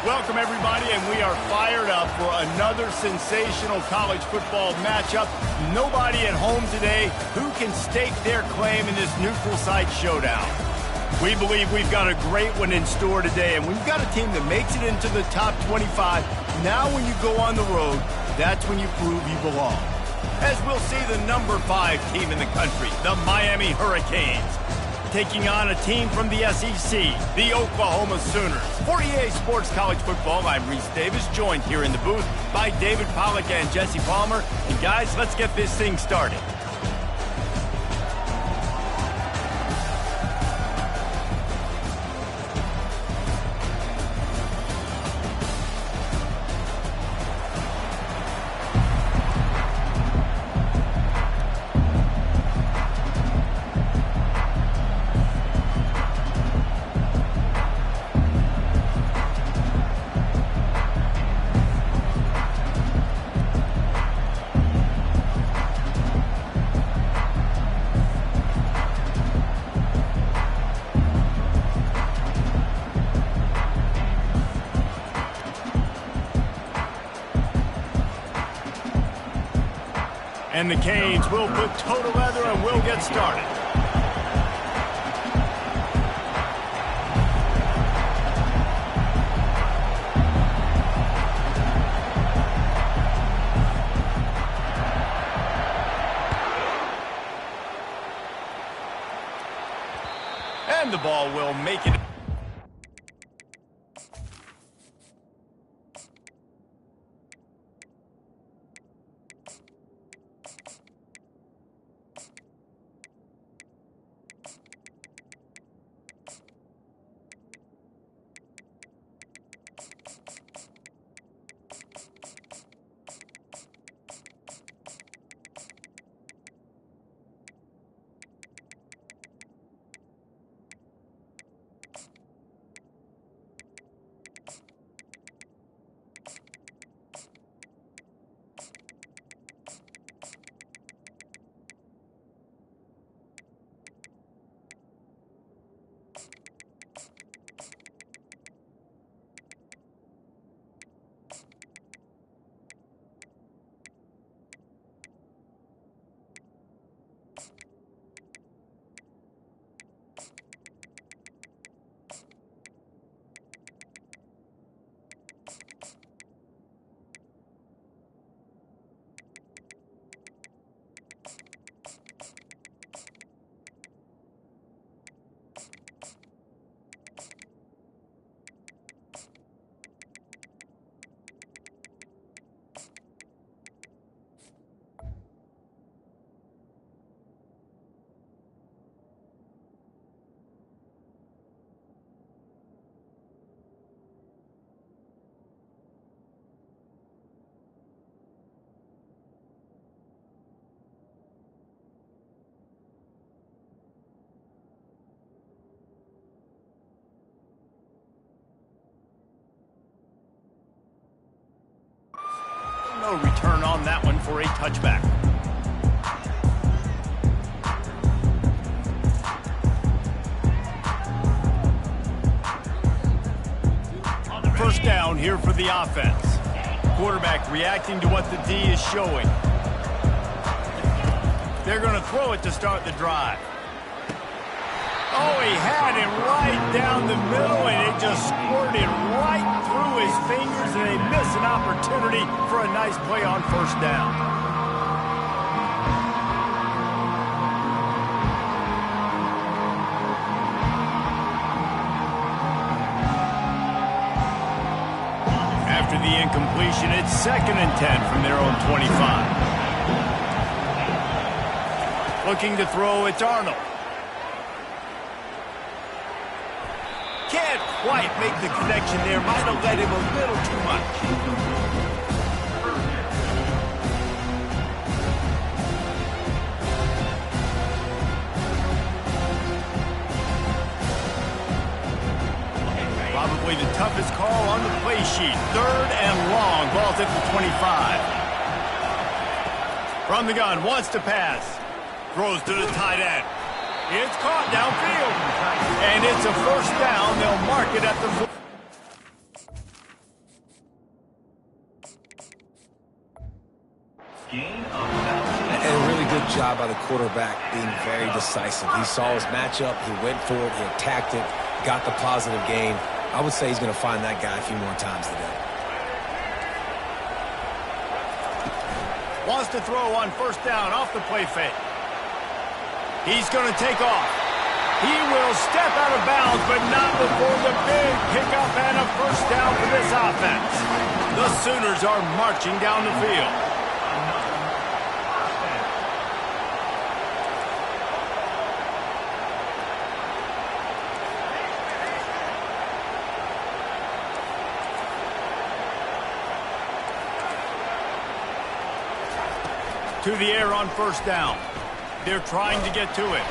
Welcome, everybody, and we are fired up for another sensational college football matchup. Nobody at home today who can stake their claim in this neutral site showdown. We believe we've got a great one in store today, and we've got a team that makes it into the top 25. Now when you go on the road, that's when you prove you belong. As we'll see the number 5 team in the country, the Miami Hurricanes, taking on a team from the SEC, the Oklahoma Sooners. For EA Sports College Football, I'm Reese Davis, joined here in the booth by David Pollack and Jesse Palmer. And guys, let's get this thing started. And the Canes will put toe to leather and we'll get started. And the ball will make it. No return on that one for a touchback. First down here for the offense. Quarterback reacting to what the D is showing. They're going to throw it to start the drive. Oh, he had it right down the middle, and it just squirted right through his fingers, and they miss an opportunity for a nice play on first down. After the incompletion, it's 2nd and 10 from their own 25. Looking to throw, it's Arnold. Can't quite make the connection there. Might have led him a little too much. Probably the toughest call on the play play sheet. 3rd and long. Ball's at the 25. From the gun, wants to pass. Throws to the tight end. It's caught downfield. And it's a 1st down. They'll mark it at the 4. And a really good job by the quarterback being very decisive. He saw his matchup, he went for it, he attacked it, got the positive gain. I would say he's going to find that guy a few more times today. Wants to throw on 1st down off the play fake. He's going to take off. He will step out of bounds, but not before the big pickup and a 1st down for this offense. The Sooners are marching down the field. To the air on 1st down. They're trying to get to it.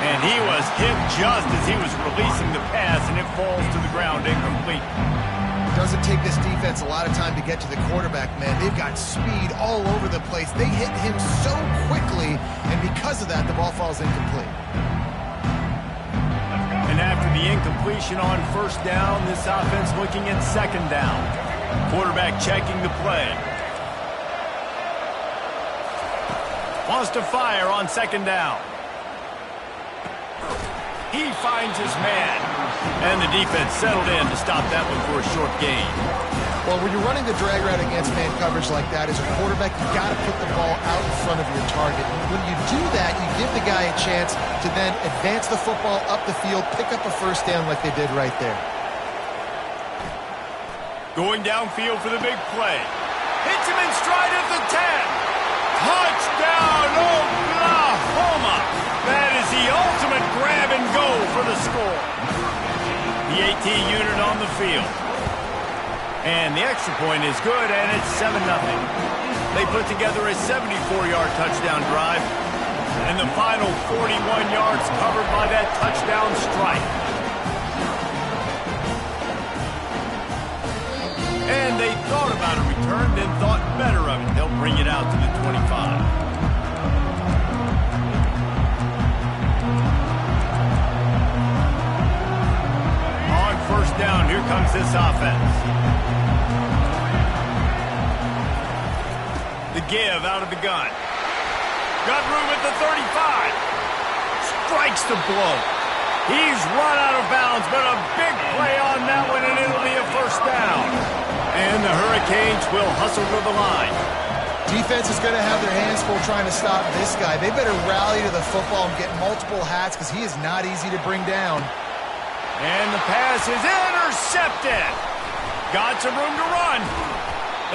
And he was hit just as he was releasing the pass, and it falls to the ground incomplete. It doesn't take this defense a lot of time to get to the quarterback, man. They've got speed all over the place. They hit him so quickly, and because of that, the ball falls incomplete. And after the incompletion on 1st down, this offense looking at 2nd down. Quarterback checking the play. Wants to fire on 2nd down. He finds his man. And the defense settled in to stop that one for a short gain. Well, when you're running the drag route against man coverage like that, as a quarterback, you got to put the ball out in front of your target. When you do that, you give the guy a chance to then advance the football up the field, pick up a 1st down like they did right there. Going downfield for the big play. Hits him in stride at the 10. Touchdown, Oklahoma! That is the ultimate grab and go for the score. The AT unit on the field. And the extra point is good, and it's 7-0. They put together a 74-yard touchdown drive, and the final 41 yards covered by that touchdown strike. And they thought about a return, then thought better of it. They'll bring it out to the 25. On 1st down, here comes this offense. The give out of the gun. Got room at the 35. Strikes the blow. He's run out of bounds, but a big play on that one, and it'll be a 1st down. And the Hurricanes will hustle to the line. Defense is going to have their hands full trying to stop this guy. They better rally to the football and get multiple hats because he is not easy to bring down. And the pass is intercepted. Got some room to run.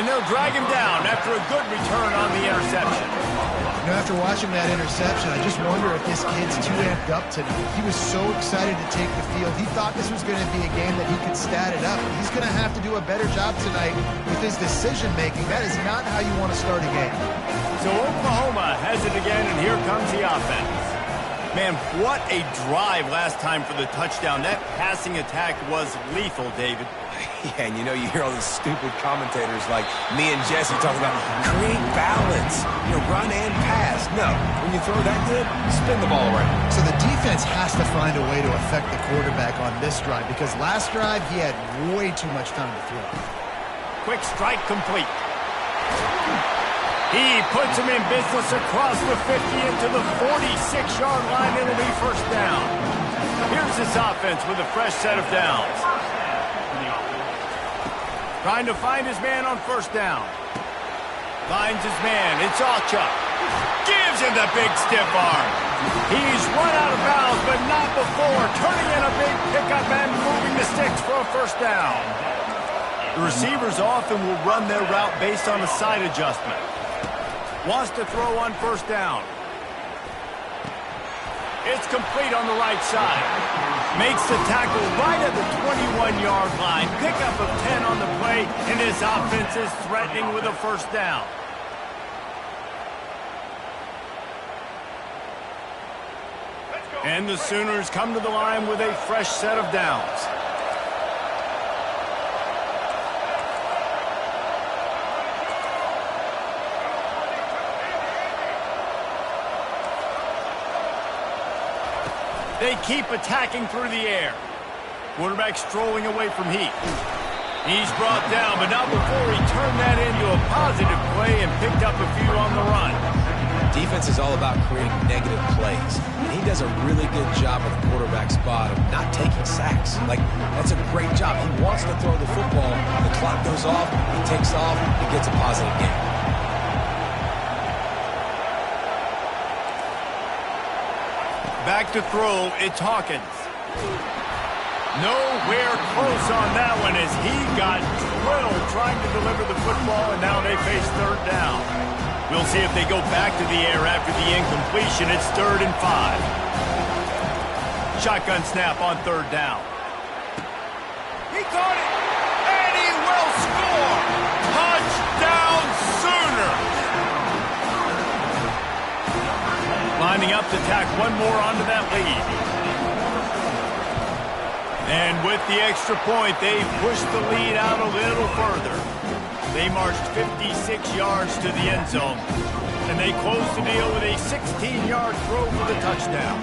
And they'll drag him down after a good return on the interception. You know, after watching that interception, I just wonder if this kid's too amped up tonight. He was so excited to take the field. He thought this was going to be a game that he could stat it up. He's going to have to do a better job tonight with his decision-making. That is not how you want to start a game. So Oklahoma has it again, and here comes the offense. Man, what a drive last time for the touchdown. That passing attack was lethal, David. Yeah, and you know, you hear all these stupid commentators like me and Jesse talking about create balance, run and pass. No, when you throw that good, spin the ball right. So the defense has to find a way to affect the quarterback on this drive because last drive he had way too much time to throw. Quick strike complete. He puts him in business across the 50 into the 46-yard line. It'll be 1st down. Here's this offense with a fresh set of downs. Trying to find his man on 1st down. Finds his man. It's Alchuk. Gives him the big stiff arm. He's run out of bounds, but not before. Turning in a big pickup and moving the sticks for a 1st down. The receivers often will run their route based on a side adjustment. Wants to throw on 1st down. It's complete on the right side. Makes the tackle right at the 21-yard line. Pickup of 10 on the play, and his offense is threatening with a 1st down. And the Sooners come to the line with a fresh set of downs. They keep attacking through the air. Quarterback strolling away from heat. He's brought down, but not before he turned that into a positive play and picked up a few on the run. Defense is all about creating negative plays, and he does a really good job with the quarterback spot of not taking sacks. Like, that's a great job. He wants to throw the football. The clock goes off, he takes off, he gets a positive gain. Back to throw, it's Hawkins. Nowhere close on that one as he got drilled trying to deliver the football, and now they face third down. We'll see if they go back to the air after the incompletion. It's 3rd and 5. Shotgun snap on 3rd down. He caught it, and he will score. Touchdown Sooners. Lining up to tack one more onto that lead. And with the extra point, they pushed the lead out a little further. They marched 56 yards to the end zone, and they closed the deal with a 16-yard throw for the touchdown.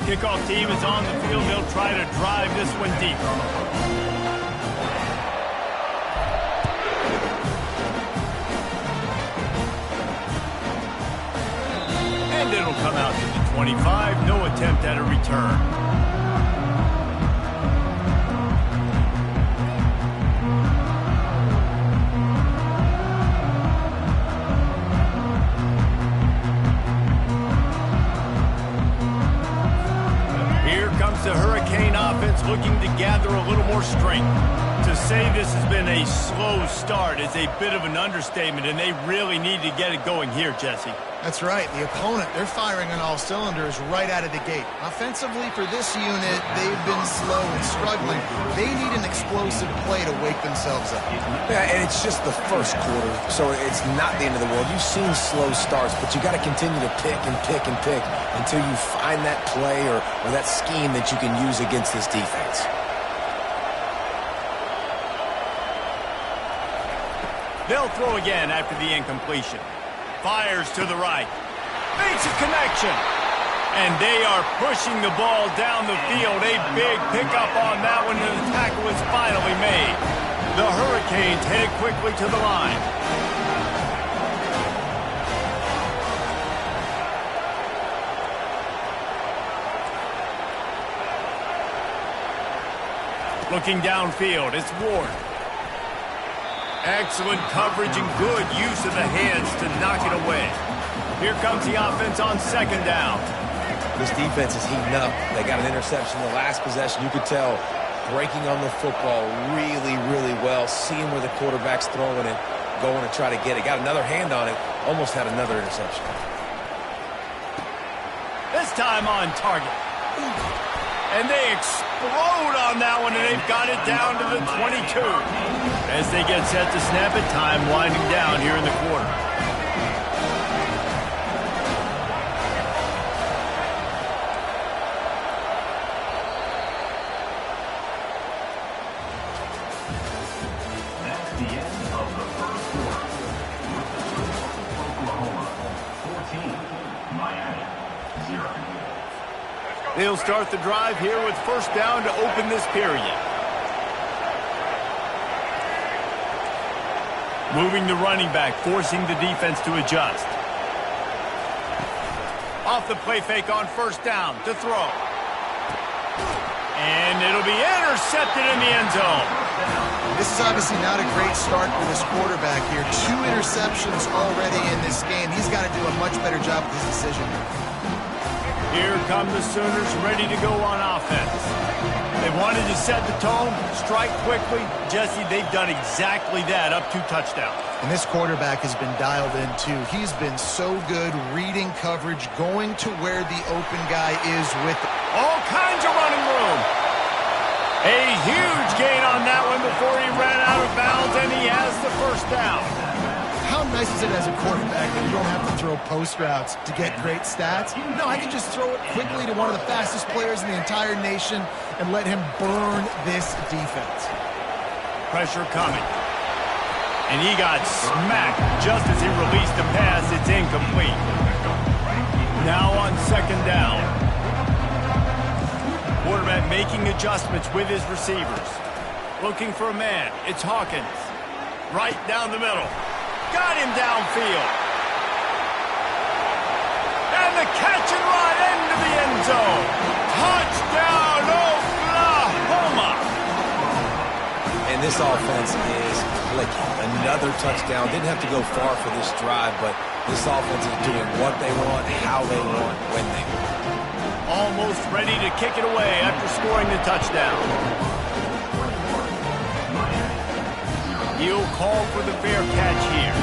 Kickoff team is on the field. They'll try to drive this one deep. And it'll come out to the 25. No attempt at a return. The Hurricane offense looking to gather a little more strength. To say this has been a slow start is a bit of an understatement, and they really need to get it going here, Jesse. That's right. The opponent, they're firing on all cylinders right out of the gate. Offensively, for this unit, they've been slow and struggling. They need an explosive play to wake themselves up. Yeah, and it's just the first quarter, so it's not the end of the world. You've seen slow starts, but you got to continue to pick and pick and pick until you find that play or that scheme that you can use against this defense. They'll throw again after the incompletion. Fires to the right. Makes a connection. And they are pushing the ball down the field. A big pickup on that one, and the tackle is finally made. The Hurricanes headed quickly to the line. Looking downfield, it's Ward. Excellent coverage and good use of the hands to knock it away. Here comes the offense on 2nd down. This defense is heating up. They got an interception the last possession. You could tell breaking on the football really, really well. Seeing where the quarterback's throwing it, going to try to get it. Got another hand on it. Almost had another interception. This time on target. And they explode on that one, and they've got it down to the 22. As they get set to snap it, time winding down here in the quarter. That's the end of the first quarter. Oklahoma, 14. Miami, 0. They'll start the drive here with 1st down to open this period. Moving the running back, forcing the defense to adjust. Off the play fake on 1st down to throw. And it'll be intercepted in the end zone. This is obviously not a great start for this quarterback here. 2 interceptions already in this game. He's got to do a much better job with his decision. Here come the Sooners ready to go on offense. They wanted to set the tone, strike quickly. Jesse, they've done exactly that, up 2 touchdowns. And this quarterback has been dialed in, too. He's been so good reading coverage, going to where the open guy is with all kinds of running room. A huge gain on that one before he ran out of bounds, and he has the 1st down. How nice is it as a quarterback that you don't have to throw post routes to get great stats? No, I can just throw it quickly to one of the fastest players in the entire nation and let him burn this defense. Pressure coming. And he got smacked just as he released the pass. It's incomplete. Now on second down. Quarterback making adjustments with his receivers. Looking for a man. It's Hawkins. Right down the middle. Got him downfield. And the catch and run into the end zone. Touchdown, Oklahoma! And this offense is clicking. Another touchdown. Didn't have to go far for this drive, but this offense is doing what they want, how they want, when they want. Almost ready to kick it away after scoring the touchdown. He'll call for the fair catch here.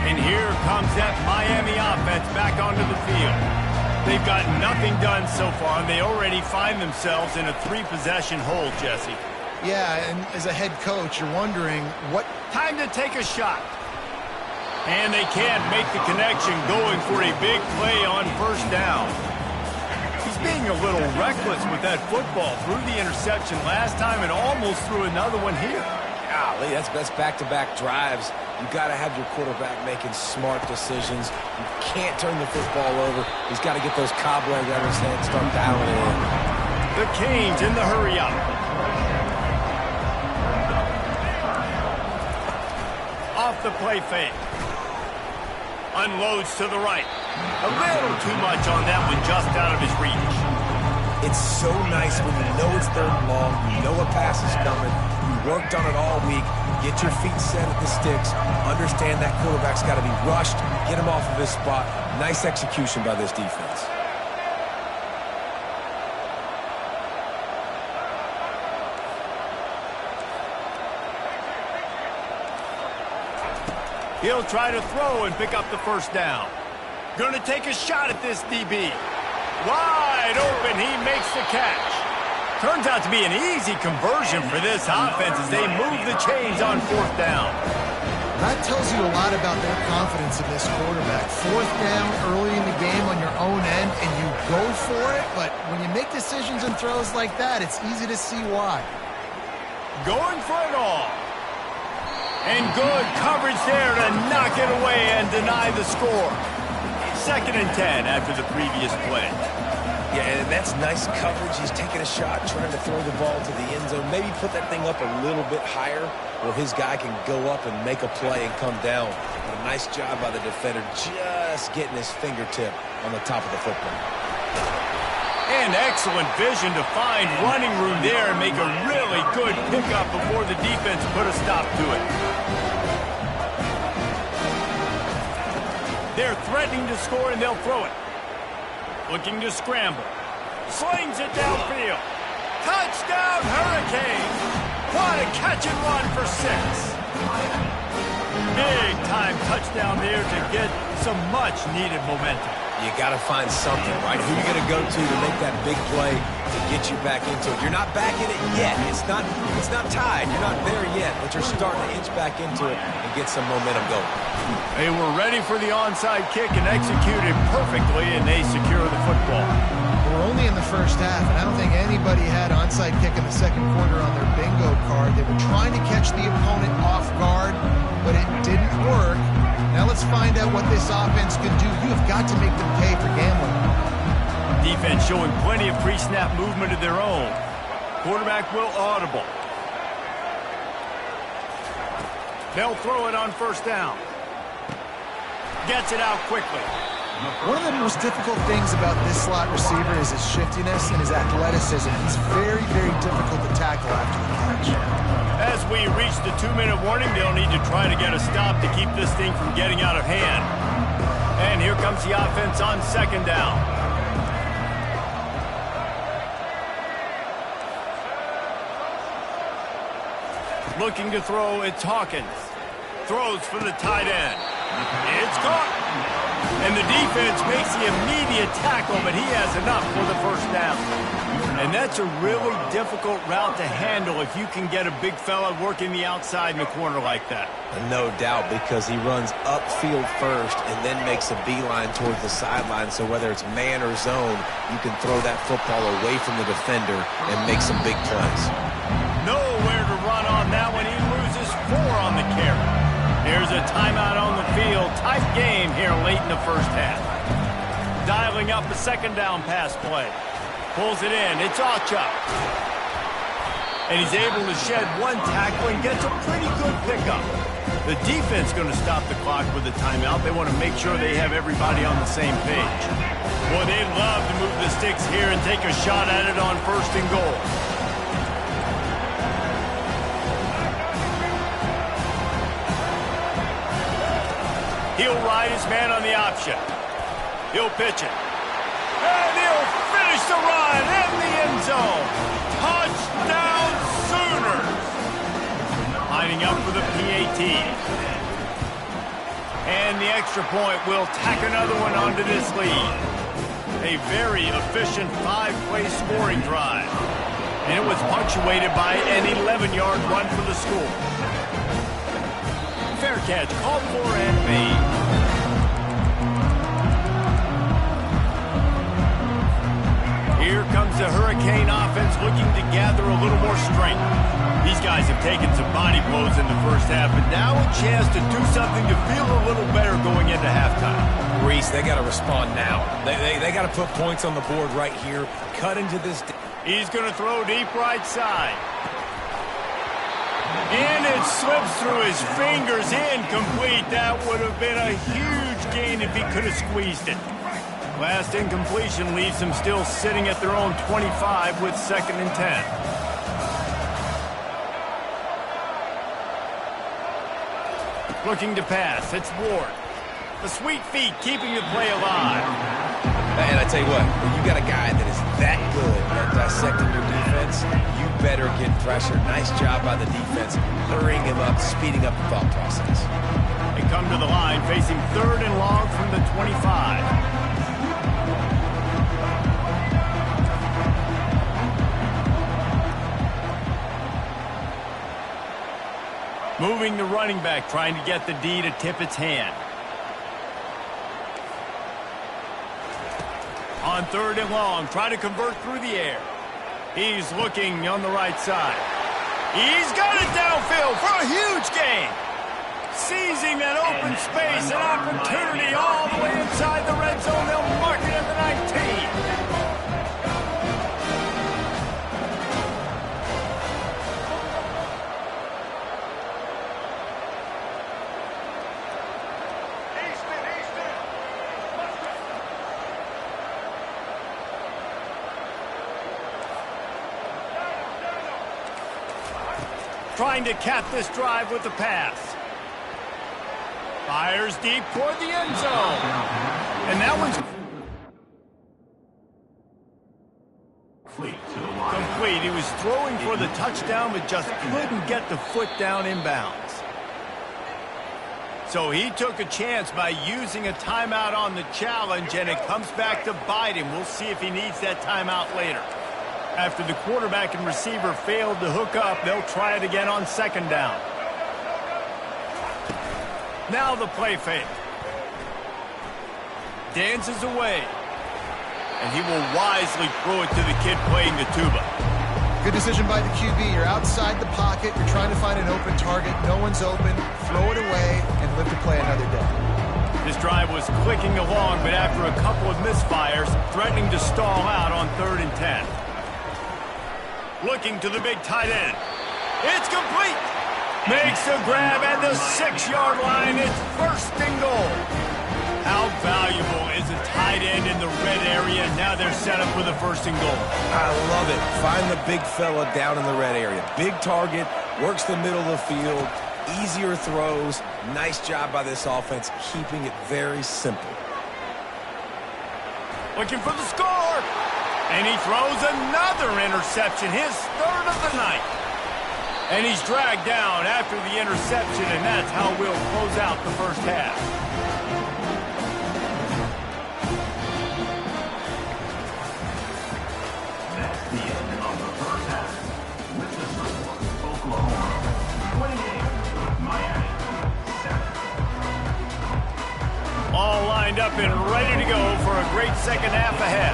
And here comes that Miami offense back onto the field. They've got nothing done so far, and they already find themselves in a 3-possession hole, Jesse. Yeah, and as a head coach, you're wondering what... Time to take a shot. And they can't make the connection, going for a big play on first down. He's being a little reckless with that football. Threw the interception last time and almost threw another one here. Golly, that's back-to-back drives. You got to have your quarterback making smart decisions. You can't turn the football over. He's got to get those cobwebs out of his head and start dialing it in. The Canes in the hurry-up. Off the play fake. Unloads to the right. A little too much on that one, just out of his reach. It's so nice when you know it's third and long, you know a pass is coming, you worked on it all week, get your feet set at the sticks, understand that quarterback's got to be rushed, get him off of his spot. Nice execution by this defense. He'll try to throw and pick up the first down. Gonna take a shot at this DB. Wide open, he makes the catch. Turns out to be an easy conversion for this offense as they move the chains on fourth down. That tells you a lot about their confidence in this quarterback. Fourth down early in the game on your own end, and you go for it, but when you make decisions and throws like that, it's easy to see why. Going for it all. And good coverage there to knock it away and deny the score. 2nd and 10 after the previous play. Yeah, and that's nice coverage. He's taking a shot, trying to throw the ball to the end zone. Maybe put that thing up a little bit higher where his guy can go up and make a play and come down. But a nice job by the defender just getting his fingertip on the top of the football. And excellent vision to find running room there and make a really good pickup before the defense put a stop to it. They're threatening to score, and they'll throw it. Looking to scramble. Slings it downfield. Touchdown, Hurricanes! What a catch and run for 6. Big-time touchdown there to get some much-needed momentum. You got to find something, right? Who are you going to go to make that big play to get you back into it? You're not back in it yet. It's not tied. You're not there yet, but you're starting to inch back into it and get some momentum going. They were ready for the onside kick and executed perfectly, and they secure the football. We're only in the first half, and I don't think anybody had onside kick in the second quarter on their bingo card. They were trying to catch the opponent off guard, but it didn't work. Now let's find out what this offense can do. You have got to make them pay for gambling. Defense showing plenty of pre-snap movement of their own. Quarterback will audible. They'll throw it on first down. Gets it out quickly. One of the most difficult things about this slot receiver is his shiftiness and his athleticism. He's very, very difficult to tackle after the catch. As we reach the 2-minute warning, they'll need to try to get a stop to keep this thing from getting out of hand. And here comes the offense on second down. Looking to throw, it's Hawkins. Throws for the tight end. It's caught. And the defense makes the immediate tackle, but he has enough for the first down. And that's a really difficult route to handle if you can get a big fella working the outside in the corner like that. No doubt, because he runs upfield first and then makes a beeline towards the sideline. So whether it's man or zone, you can throw that football away from the defender and make some big plays. Nowhere to run on that one. He loses 4 on the carry. Here's a timeout on the field. Tight game here late in the first half. Dialing up a second down pass play. Pulls it in. It's Ocha. And he's able to shed 1 tackle and gets a pretty good pickup. The defense going to stop the clock with a timeout. They want to make sure they have everybody on the same page. Boy, they'd love to move the sticks here and take a shot at it on 1st and goal. He'll ride his man on the option. He'll pitch it. And he'll finish the run in the end zone. Touchdown Sooners. Lining up for the PAT. And the extra point will tack another one onto this lead. A very efficient 5-play scoring drive. And it was punctuated by an 11-yard run for the score. Fair catch, called for and made. Here comes the Hurricane offense looking to gather a little more strength. These guys have taken some body blows in the first half, but now a chance to do something to feel a little better going into halftime. Reese, they got to respond now. They got to put points on the board right here. Cut into this. He's going to throw deep right side. And it slips through his fingers, incomplete. That would have been a huge gain if he could have squeezed it. Last incompletion leaves them still sitting at their own 25 with 2nd and 10. Looking to pass, it's Ward. The sweet feet keeping the play alive. And I tell you what, when you got a guy that is that good at dissecting your defense, you better get pressure. Nice job by the defense, hurrying him up, speeding up the thought process. They come to the line facing 3rd and long from the 25. Moving the running back, trying to get the D to tip its hand. On 3rd and long, trying to convert through the air. He's looking on the right side. He's got it downfield for a huge gain. Seizing that open space, an opportunity all the way inside the red zone. They'll mark it at the 19. Trying to cap this drive with the pass. Fires deep toward the end zone. And that one's complete. He was throwing for the touchdown, but just couldn't get the foot down inbounds. So he took a chance by using a timeout on the challenge, and it comes back to bite him. We'll see if he needs that timeout later. After the quarterback and receiver failed to hook up, they'll try it again on 2nd down. Now the play fake. Dances away. And he will wisely throw it to the kid playing the tuba. Good decision by the QB. You're outside the pocket. You're trying to find an open target. No one's open. Throw it away and live to play another day. This drive was clicking along, but after a couple of misfires, threatening to stall out on 3rd and 10. Looking to the big tight end. It's complete. Makes the grab at the 6-yard line. It's 1st and goal. How valuable is a tight end in the red area? Now they're set up with a 1st and goal. I love it. Find the big fella down in the red area. Big target, works the middle of the field, easier throws. Nice job by this offense, keeping it very simple. Looking for the score. And he throws another interception, his 3rd of the night. And he's dragged down after the interception, and that's how we'll close out the first half. up and ready to go for a great second half ahead.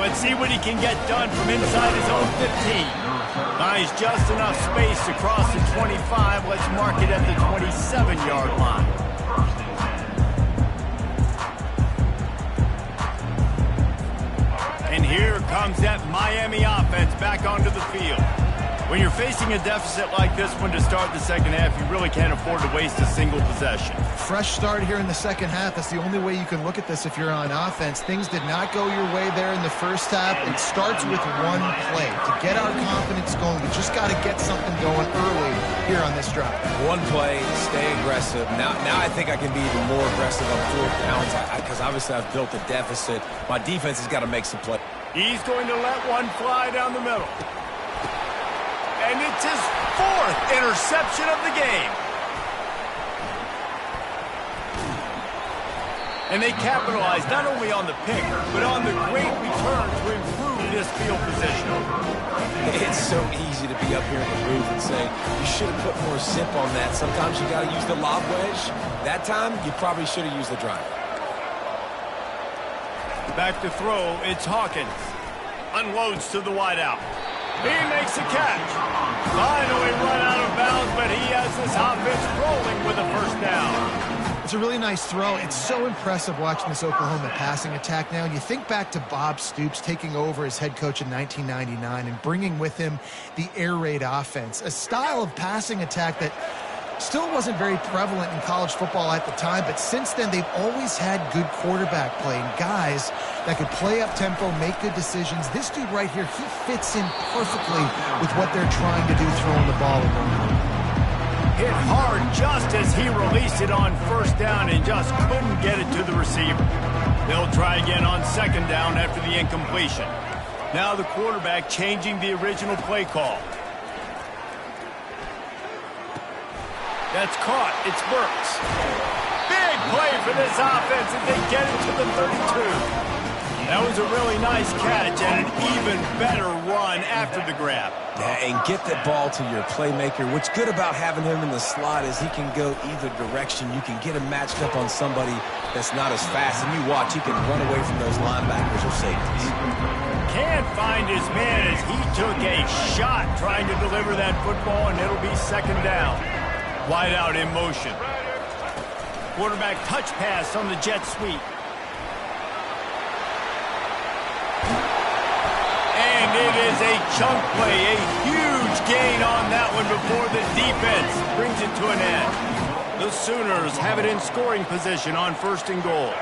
Let's see what he can get done from inside his own 15. Buys just enough space to cross the 25. Let's mark it at the 27-yard line. And here comes that Miami offense back onto the field. When you're facing a deficit like this one to start the second half, you really can't afford to waste a single possession. Fresh start here in the second half. That's the only way you can look at this if you're on offense. Things did not go your way there in the first half. It starts with one play. To get our confidence going, we just got to get something going early here on this drive. One play, stay aggressive. Now I think I can be even more aggressive on 4th downs because obviously I've built a deficit. My defense has got to make some play. He's going to let one fly down the middle. And it's his 4th interception of the game. And they capitalized not only on the pick, but on the great return to improve this field position. It's so easy to be up here in the booth and say, you should have put more zip on that. Sometimes you got to use the lob wedge. That time, you probably should have used the drive. Back to throw, it's Hawkins. Unloads to the wideout. He makes a catch. Finally run out of bounds, but he has this offense rolling with a first down. It's a really nice throw. It's so impressive watching this Oklahoma passing attack now. And you think back to Bob Stoops taking over as head coach in 1999 and bringing with him the air raid offense, a style of passing attack that still wasn't very prevalent in college football at the time, but since then they've always had good quarterback play and guys that could play up tempo, make good decisions. This dude right here, he fits in perfectly with what they're trying to do throwing the ball around. Hit hard just as he released it on first down and just couldn't get it to the receiver. They'll try again on second down after the incompletion. Now the quarterback changing the original play call. That's caught. It's Burks. Big play for this offense as they get it to the 32. That was a really nice catch and an even better run after the grab. Yeah, and get the ball to your playmaker. What's good about having him in the slot is he can go either direction. You can get him matched up on somebody that's not as fast. And you watch, he can run away from those linebackers or safeties. Can't find his man as he took a shot trying to deliver that football, and it'll be second down. Wide out in motion. Quarterback touch pass on the jet sweep. And it is a chunk play, a huge gain on that one before the defense brings it to an end. The Sooners have it in scoring position on 1st and goal.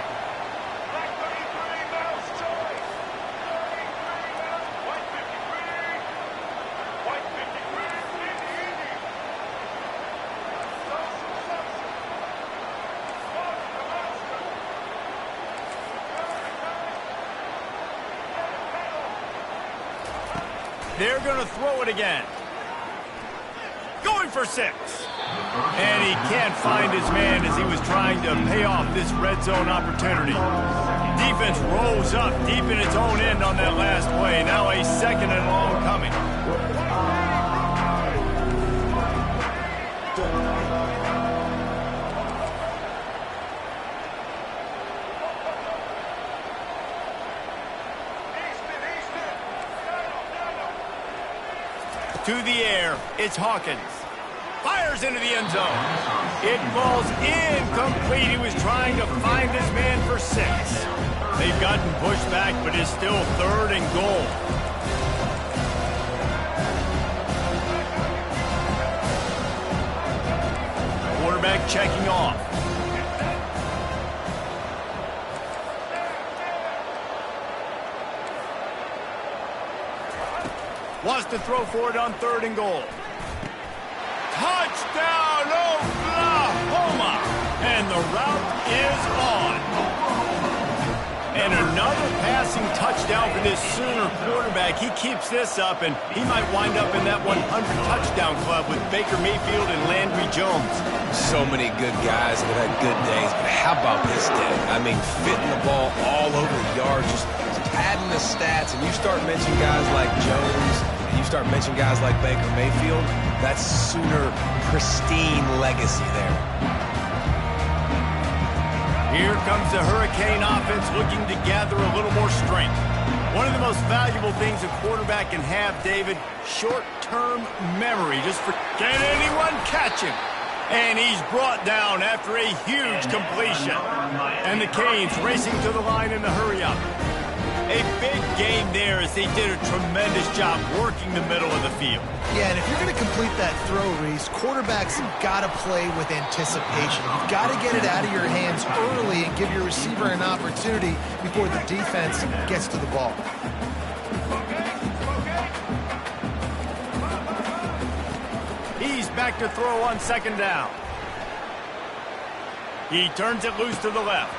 They're going to throw it again. Going for 6. And he can't find his man as he was trying to pay off this red zone opportunity. Defense rolls up deep in its own end on that last play. Now a second and long coming. To the air, it's Hawkins. Fires into the end zone. It falls incomplete. He was trying to find his man for 6. They've gotten pushed back, but it's still 3rd and goal. Quarterback checking off. Wants to throw for it on 3rd and goal. Touchdown, Oklahoma! And the route is on. And another passing touchdown for this Sooner quarterback. He keeps this up, and he might wind up in that 100 touchdown club with Baker Mayfield and Landry Jones. So many good guys that have had good days, but how about this day? I mean, fitting the ball all over the yard, just padding the stats, and you start mentioning guys like Jones When you start mentioning guys like Baker Mayfield, that's Sooner pristine legacy there. Here comes the Hurricane offense looking to gather a little more strength. One of the most valuable things a quarterback can have, David, short-term memory. Can anyone catch him? And he's brought down after a huge completion. And the Canes racing to the line in the hurry-up. A big game there as they did a tremendous job working the middle of the field. Yeah, and if you're going to complete that throw, Reese, quarterbacks got to play with anticipation. You've got to get it out of your hands early and give your receiver an opportunity before the defense gets to the ball. He's back to throw on second down. He turns it loose to the left.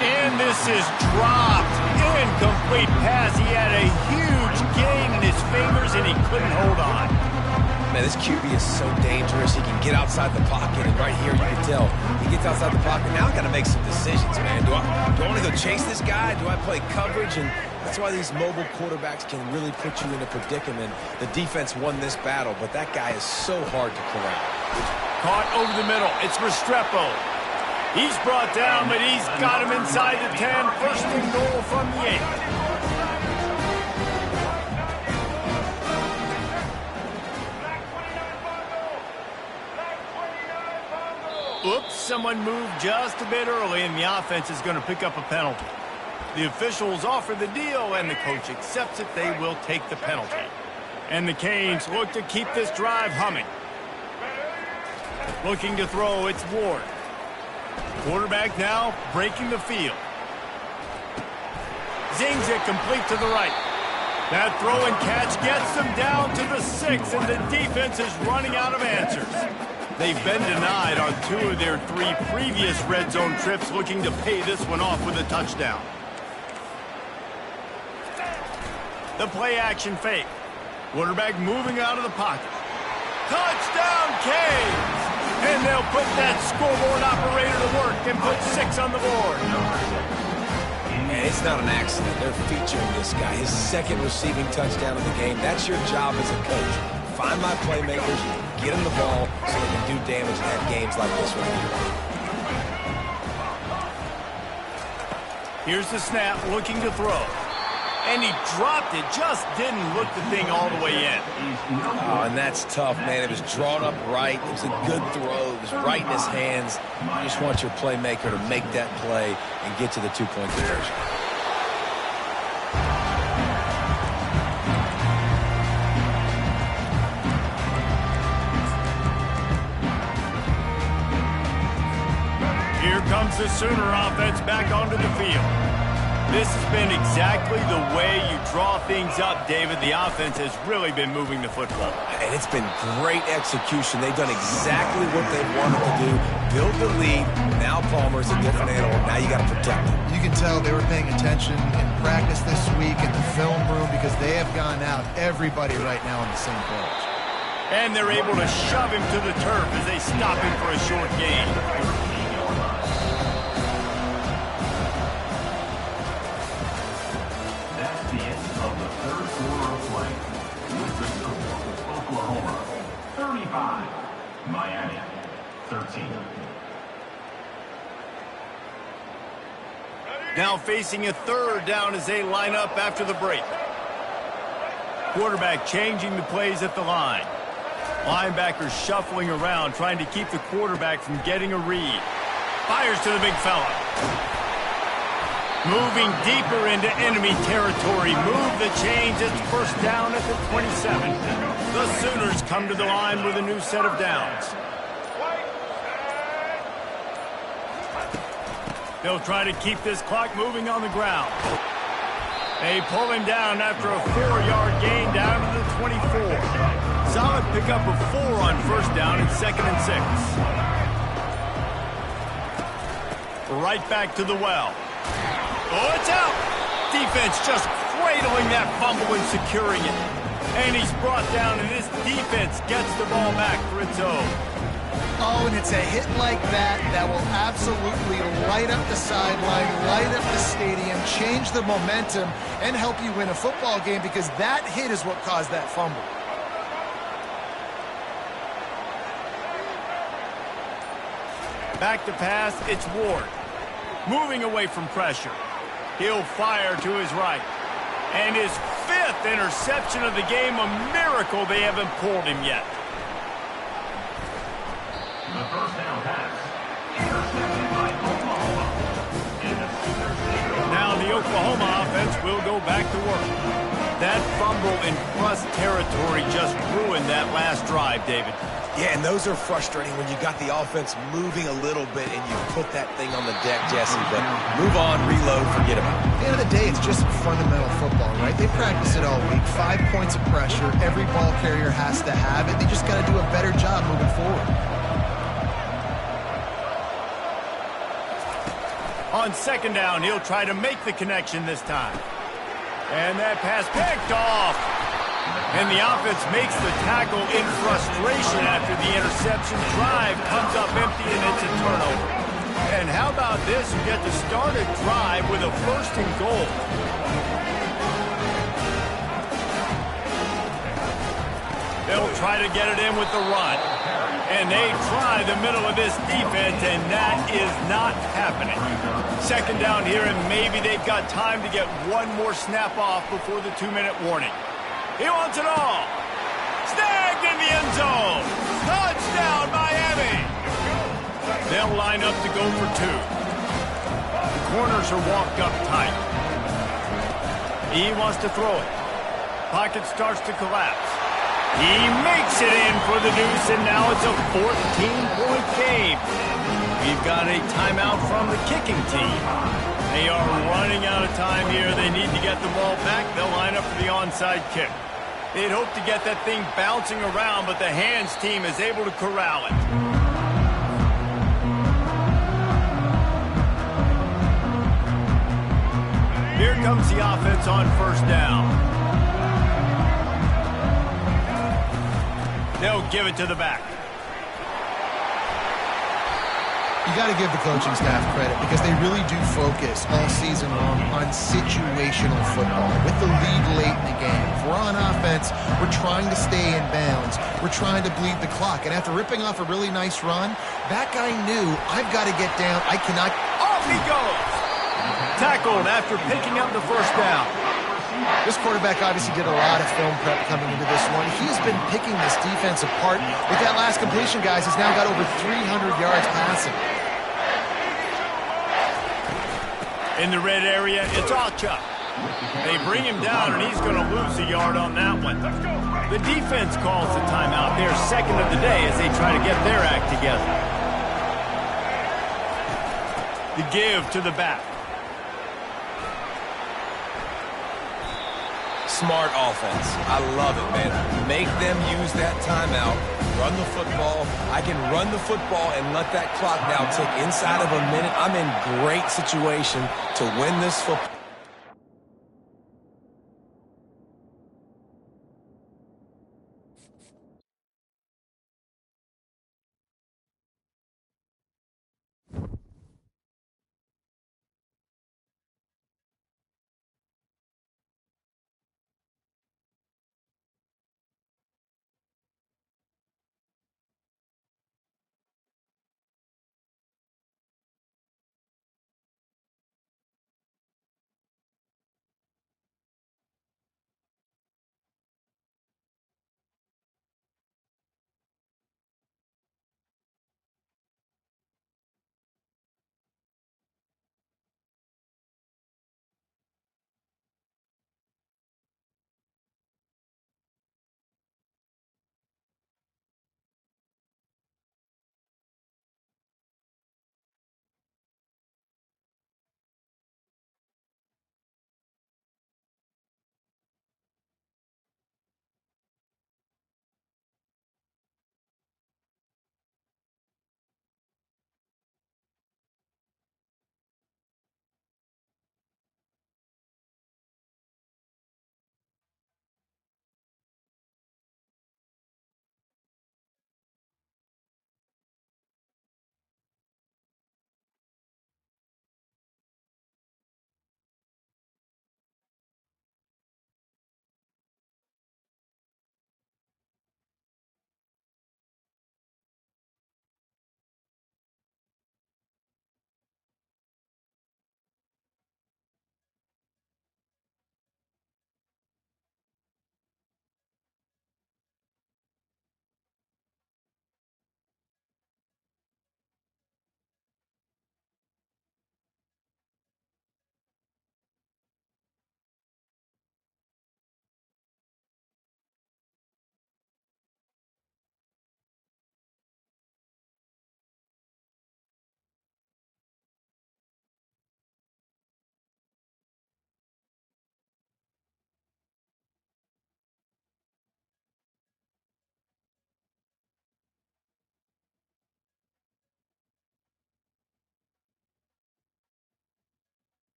And this is dropped. Incomplete pass. He had a huge gain in his fingers, and he couldn't hold on. Man, this QB is so dangerous. He can get outside the pocket, and right here you can tell he gets outside the pocket. Now I got to make some decisions, man. Do I want to go chase this guy? Do I play coverage? And that's why these mobile quarterbacks can really put you in a predicament. The defense won this battle, but that guy is so hard to corral. Caught over the middle. It's Restrepo. He's brought down, but he's got him inside the 10. First and goal from the 8. Oops, someone moved just a bit early, and the offense is going to pick up a penalty. The officials offer the deal, and the coach accepts it. They will take the penalty. And the Canes look to keep this drive humming. Looking to throw, it's Ward. Quarterback now breaking the field. Zings it complete to the right. That throw and catch gets them down to the 6, and the defense is running out of answers. They've been denied on 2 of their 3 previous red zone trips, looking to pay this one off with a touchdown. The play action fake. Quarterback moving out of the pocket. Touchdown, Canes! And they'll put that scoreboard operator to work and put 6 on the board. Man, it's not an accident. They're featuring this guy. His second receiving touchdown of the game. That's your job as a coach. Find my playmakers, get them the ball so they can do damage and have games like this one. Here's the snap, looking to throw. And he dropped it, just didn't look the thing all the way in. Oh, and that's tough, man. It was drawn up right. It was a good throw. It was right in his hands. You just want your playmaker to make that play and get to the 2-point conversion. Here comes the Sooner offense back onto the field. This has been exactly the way you draw things up, David. The offense has really been moving the football. And it's been great execution. They've done exactly what they wanted to do. Build the lead. Now Palmer's a different animal. Now you got to protect him. You can tell they were paying attention in practice this week in the film room because they have gone out, everybody right now on the same page. And they're able to shove him to the turf as they stop him for a short gain. Miami, 13. Now facing a 3rd down as they line up after the break. Quarterback changing the plays at the line. Linebackers shuffling around, trying to keep the quarterback from getting a read. Fires to the big fella. Moving deeper into enemy territory. Move the chains. It's first down at the 27. The Sooners come to the line with a new set of downs. They'll try to keep this clock moving on the ground. They pull him down after a 4-yard gain down to the 24. Solid pickup of 4 on first down and 2nd and 6. Right back to the well. Oh, it's out. Defense just cradling that fumble and securing it. And he's brought down, and this defense gets the ball back for its own. Oh, and it's a hit like that that will absolutely light up the sideline, light up the stadium, change change the momentum and help you win a football game, because that hit is what caused that fumble. Back to pass, it's Ward. Moving away from pressure. He'll fire to his right. And his 5th interception of the game, a miracle they haven't pulled him yet. The first down pass. Intercepted by Oklahoma. Now the Oklahoma offense will go back to work. That fumble in plus territory just ruined that last drive, David. Yeah, and those are frustrating when you got the offense moving a little bit and you put that thing on the deck, Jesse. But move on, reload, forget about it. At the end of the day, it's just fundamental football, right? They practice it all week. 5 points of pressure. Every ball carrier has to have it. They just got to do a better job moving forward. On 2nd down, he'll try to make the connection this time. And that pass picked off. And the offense makes the tackle in frustration after the interception. Drive comes up empty, and it's a turnover. And how about this? You get to start a drive with a 1st and goal. They'll try to get it in with the run. And they try the middle of this defense, and that is not happening. 2nd down here, and maybe they've got time to get one more snap off before the 2-minute warning. He wants it all. Snagged in the end zone. Touchdown, Miami. They'll line up to go for 2. The corners are walked up tight. He wants to throw it. Pocket starts to collapse. He makes it in for the deuce, and now it's a 14-point game. We've got a timeout from the kicking team. They are running out of time here. They need to get the ball back. They'll line up for the onside kick. They'd hope to get that thing bouncing around, but the hands team is able to corral it. Here comes the offense on 1st down. They'll give it to the back. You got to give the coaching staff credit, because they really do focus all season long on situational football with the lead late in the game. If we're on offense, we're trying to stay in bounds. We're trying to bleed the clock. And after ripping off a really nice run, that guy knew, I've got to get down. I cannot. Off he goes. Tackled after picking up the 1st down. This quarterback obviously did a lot of film prep coming into this one. He's been picking this defense apart. With that last completion, guys, he's now got over 300 yards passing. In the red area, it's Alchuk. They bring him down, and he's going to lose a yard on that one. The defense calls the timeout. Their 2nd of the day as they try to get their act together. The give to the back. Smart offense. I love it, man. Make them use that timeout. Run the football. I can run the football and let that clock now tick inside of a minute. I'm in great situation to win this football.